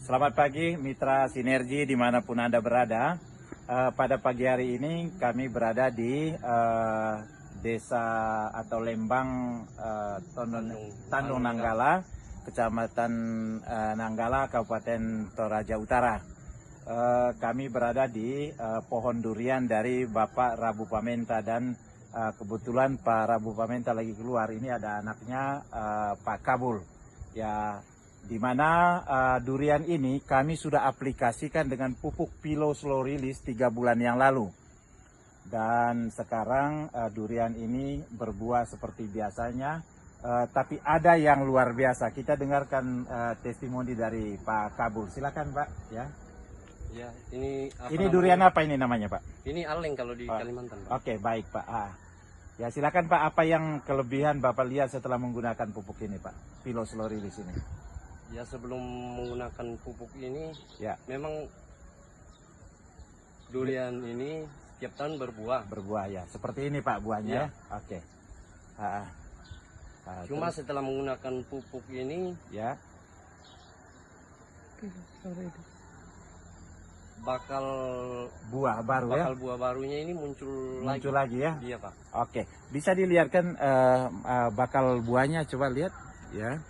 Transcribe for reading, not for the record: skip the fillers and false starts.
Selamat pagi mitra Sinergi dimanapun Anda berada. Pada pagi hari ini kami berada di desa atau lembang Tandung Nanggala, Kecamatan Nanggala, Kabupaten Toraja Utara. Kami berada di pohon durian dari Bapak Rabu Pamenta dan kebetulan Pak Rabu Pamenta lagi keluar. Ini ada anaknya Pak Kabul. Ya, di mana durian ini kami sudah aplikasikan dengan pupuk Pilo Slow Release 3 bulan yang lalu. Dan sekarang durian ini berbuah seperti biasanya, tapi ada yang luar biasa. Kita dengarkan testimoni dari Pak Kabul. Silakan Pak. Ya. Ya, ini Durian apa ini namanya Pak? Ini aleng kalau di Kalimantan, Pak. Oke, baik Pak. Ya silakan Pak, apa yang kelebihan Bapak lihat setelah menggunakan pupuk ini Pak, Pilo Slow Release ini? Ya, sebelum menggunakan pupuk ini, ya memang durian ini setiap tahun berbuah. Berbuah ya, seperti ini Pak buahnya. Ya. Oke. Cuma setelah menggunakan pupuk ini, ya, bakal buah baru ya. Buah barunya ini muncul lagi ya. Iya Pak. Oke, bisa dilihatkan bakal buahnya, coba lihat ya.